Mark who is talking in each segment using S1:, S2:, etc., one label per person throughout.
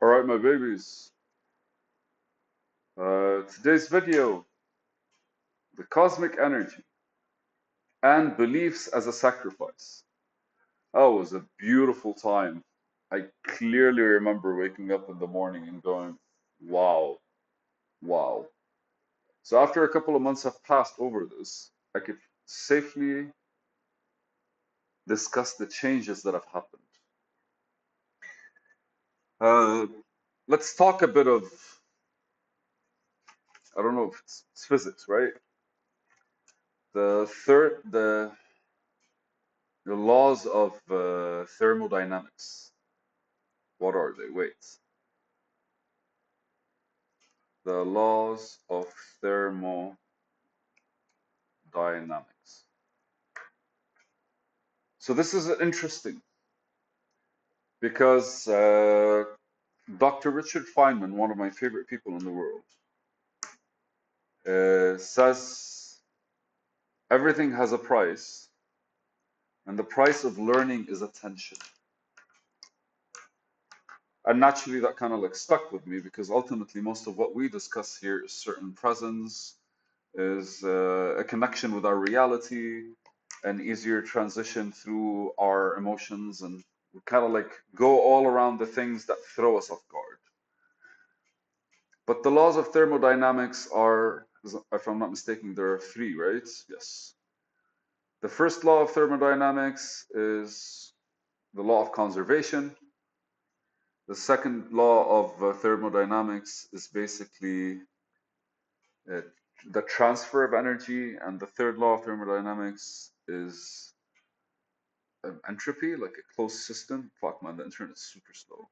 S1: All right, my babies. Today's video, the cosmic energy and beliefs as a sacrifice. Oh, it was a beautiful time. I clearly remember waking up in the morning and going, wow, wow. So after a couple of months have passed over this, I could safely discuss the changes that have happened. Uh, let's talk a bit of, I don't know if it's physics, right? The laws of thermodynamics. What are they? Wait. The laws of thermodynamics. So this is interesting because Dr. Richard Feynman, one of my favorite people in the world, says everything has a price, and the price of learning is attention. And naturally, that kind of like stuck with me because ultimately, most of what we discuss here is certain presence, is a connection with our reality, an easier transition through our emotions, and we kind of like go all around the things that throw us off guard. But the laws of thermodynamics are, if I'm not mistaken, there are three, right? Yes. The first law of thermodynamics is the law of conservation. The second law of thermodynamics is basically uh, the transfer of energy, and the third law of thermodynamics is entropy, like a closed system. Fuck man, the internet is super slow.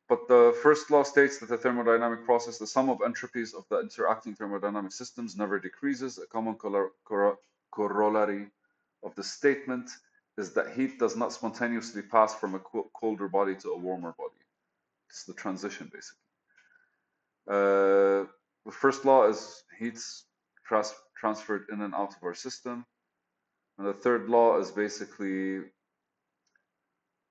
S1: But the first law states that the thermodynamic process, the sum of entropies of the interacting thermodynamic systems, never decreases. A common corollary of the statement is that heat does not spontaneously pass from a colder body to a warmer body. It's the transition, basically. The first law is heat's transferred in and out of our system. And the third law is basically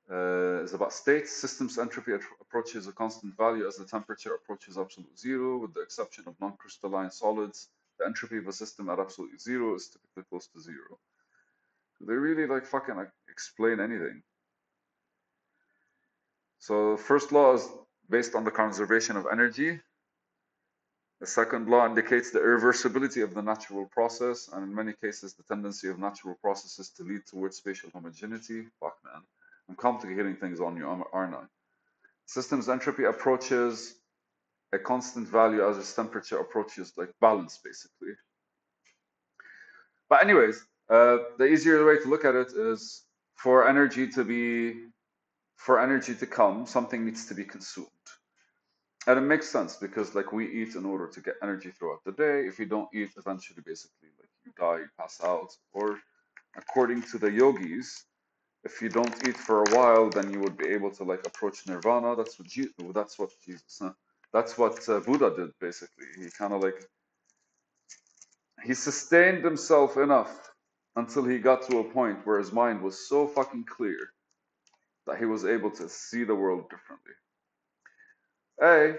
S1: is about states. Systems entropy approaches a constant value as the temperature approaches absolute zero, with the exception of non-crystalline solids. The entropy of a system at absolute zero is typically close to zero. They really like fucking like, explain anything. So the first law is based on the conservation of energy. The second law indicates the irreversibility of the natural process, and in many cases, the tendency of natural processes to lead towards spatial homogeneity. Fuck, man. I'm complicating things on you, aren't I? Systems entropy approaches a constant value as its temperature approaches like balance, basically. But anyways, the easier way to look at it is for energy to come, something needs to be consumed. And it makes sense because like we eat in order to get energy throughout the day. If you don't eat, eventually basically like you die, you pass out. Or according to the yogis, if you don't eat for a while, then you would be able to like approach nirvana. That's what Jesus, huh? That's what Buddha did basically. He kind of like he sustained himself enough until he got to a point where his mind was so fucking clear that he was able to see the world differently. Hey,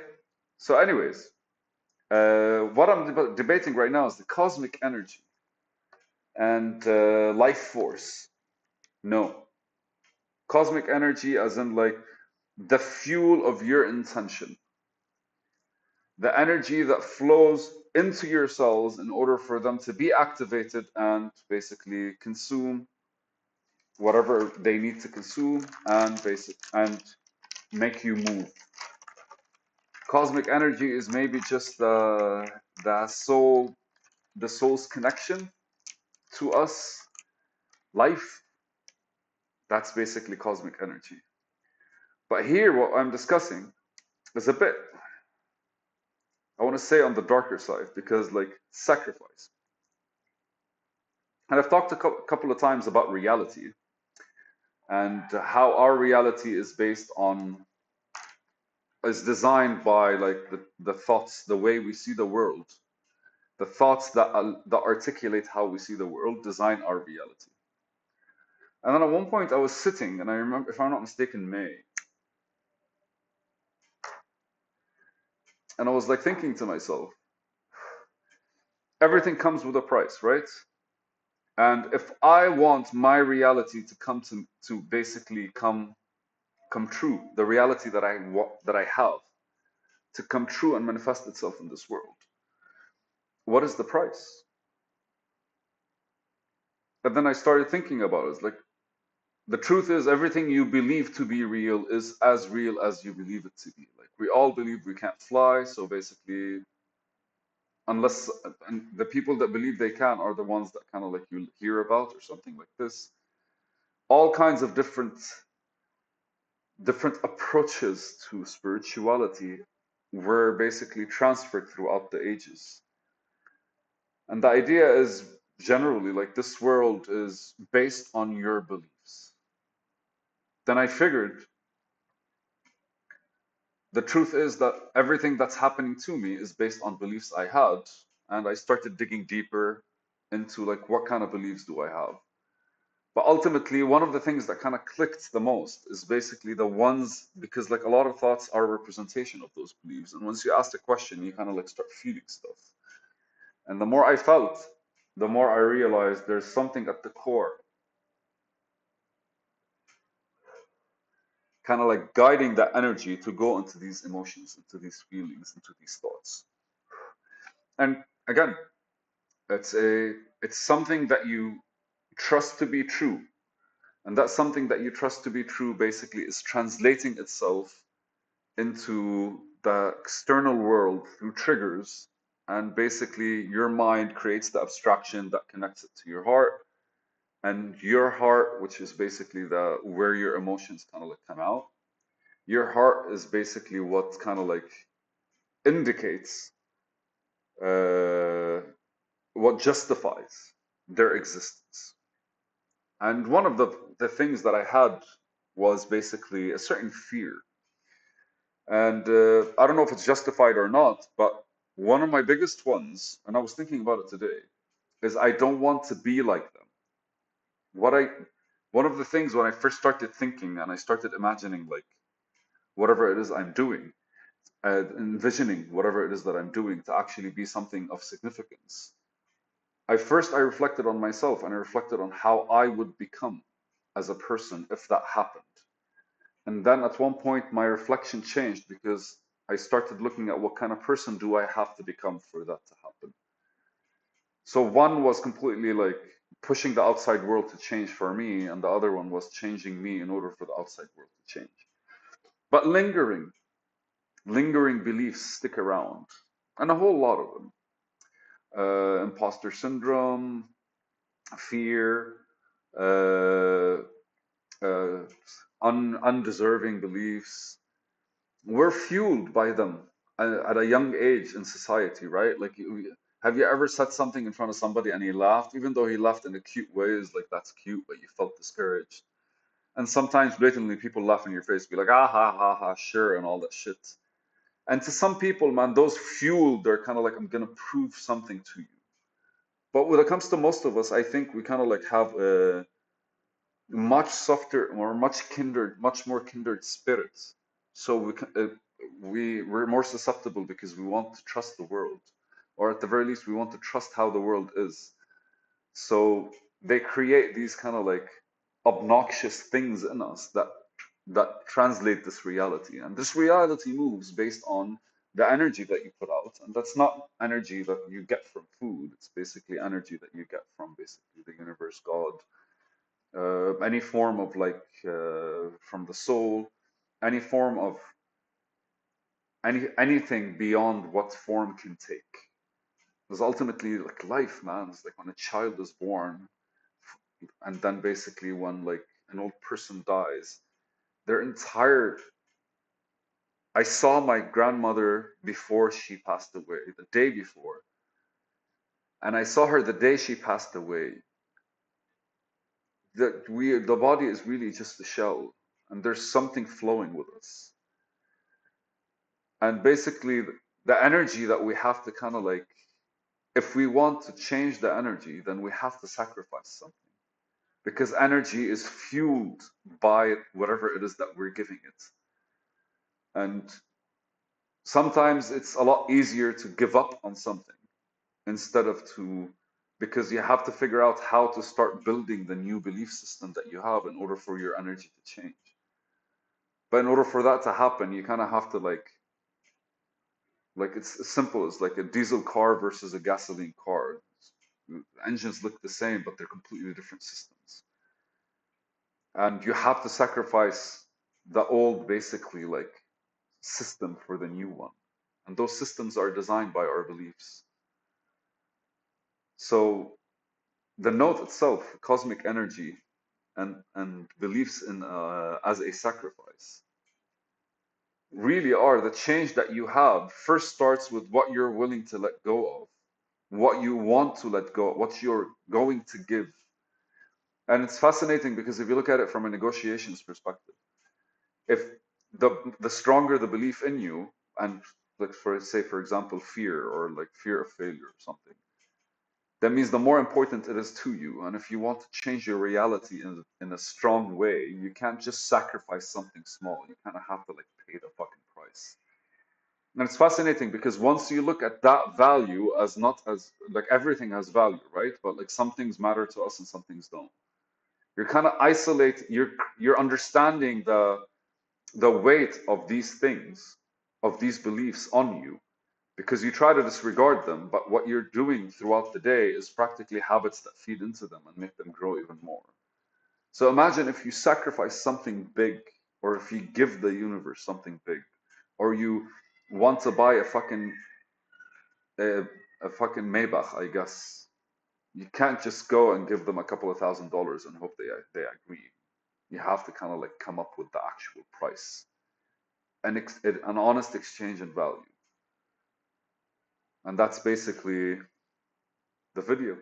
S1: so anyways, what I'm debating right now is the cosmic energy and life force. No, cosmic energy as in like the fuel of your intention, the energy that flows into your cells in order for them to be activated and basically consume whatever they need to consume and make you move. Cosmic energy is maybe just the soul's connection to us, life. That's basically cosmic energy. But here, what I'm discussing is a bit, I want to say, on the darker side because, like, sacrifice. And I've talked a couple of times about reality and how our reality is designed by like the thoughts, the way we see the world. The thoughts that articulate how we see the world design our reality. And then at one point I was sitting, and I remember, if I'm not mistaken, May. And I was like thinking to myself, everything comes with a price, right? And if I want my reality to come to basically come true, the reality that that I have to come true and manifest itself in this world, what is the price? And then I started thinking about it. It's like the truth is everything you believe to be real is as real as you believe it to be. Like we all believe we can't fly, so basically unless and the people that believe they can are the ones that kind of like you hear about or something like this. All kinds of different approaches to spirituality were basically transferred throughout the ages. And the idea is generally like this world is based on your beliefs. Then I figured the truth is that everything that's happening to me is based on beliefs I had. And I started digging deeper into like what kind of beliefs do I have. But ultimately, one of the things that kind of clicked the most is basically the ones because like a lot of thoughts are a representation of those beliefs. And once you ask the question, you kind of like start feeling stuff. And the more I felt, the more I realized there's something at the core, kind of like guiding that energy to go into these emotions, into these feelings, into these thoughts. And again, it's something that you trust to be true. And that something that you trust to be true basically is translating itself into the external world through triggers. And basically, your mind creates the abstraction that connects it to your heart. And your heart, which is basically the where your emotions kind of like come out, your heart is basically what kind of like indicates uh, what justifies their existence. And one of the things that I had was basically a certain fear. And I don't know if it's justified or not, but one of my biggest ones, and I was thinking about it today, is I don't want to be like them. What I, one of the things when I first started thinking and I started imagining like whatever it is I'm doing, envisioning whatever it is that I'm doing to actually be something of significance. I reflected on myself and I reflected on how I would become as a person if that happened. And then at one point, my reflection changed because I started looking at what kind of person do I have to become for that to happen. So one was completely like pushing the outside world to change for me, and the other one was changing me in order for the outside world to change. But lingering beliefs stick around, and a whole lot of them. Imposter syndrome, fear, uh, uh, undeserving beliefs, we're fueled by them at a young age in society, right? Like, have you ever said something in front of somebody and he laughed, even though he laughed in a cute way? Is like that's cute, but you felt discouraged. And sometimes blatantly people laugh in your face, be like, ah ha ha ha, sure, and all that shit. And to some people, man, those fueled, they're kind of like, I'm gonna prove something to you. But when it comes to most of us, I think we kind of like have a much softer or much more kindred spirits. So we're more susceptible because we want to trust the world, or at the very least, we want to trust how the world is. So they create these kind of like obnoxious things in us that translate this reality, and this reality moves based on the energy that you put out, and that's not energy that you get from food. It's basically energy that you get from basically the universe, God, any form of like from the soul, any form of anything beyond what form can take. Because ultimately, like life, man, it's like when a child is born, and then basically when like an old person dies, their entire. I saw my grandmother before she passed away, the day before, and I saw her the day she passed away. The body is really just a shell, and there's something flowing with us. And basically the energy that we have to kind of like, if we want to change the energy, then we have to sacrifice something, because energy is fueled by whatever it is that we're giving it. And Sometimes it's a lot easier to give up on something instead of to, because you have to figure out how to start building the new belief system that you have in order for your energy to change. But in order for that to happen, you kind of have to like it's as simple as like a diesel car versus a gasoline car. The engines look the same, but they're completely different systems. And you have to sacrifice the old, basically, like system for the new one. And those systems are designed by our beliefs. So the note itself, cosmic energy, and beliefs in as a sacrifice, really are the change that you have. First starts with what you're willing to let go of, what you want to let go, what you're going to give. And it's fascinating because if you look at it from a negotiations perspective, if the stronger the belief in you, and like for say for example fear, or like fear of failure or something, that means the more important it is to you. And if you want to change your reality in a strong way, you can't just sacrifice something small. You kind of have to like pay the fucking price. And it's fascinating because once you look at that value as not as like everything has value, right? But like some things matter to us and some things don't. You're kind of isolate. You're understanding the weight of these things, of these beliefs on you, because you try to disregard them, but what you're doing throughout the day is practically habits that feed into them and make them grow even more. So imagine if you sacrifice something big, or if you give the universe something big, or you want to buy a, a fucking Maybach, I guess. You can't just go and give them a couple of $1,000s and hope they agree. You have to kind of like come up with the actual price, an honest exchange in value. And that's basically the video.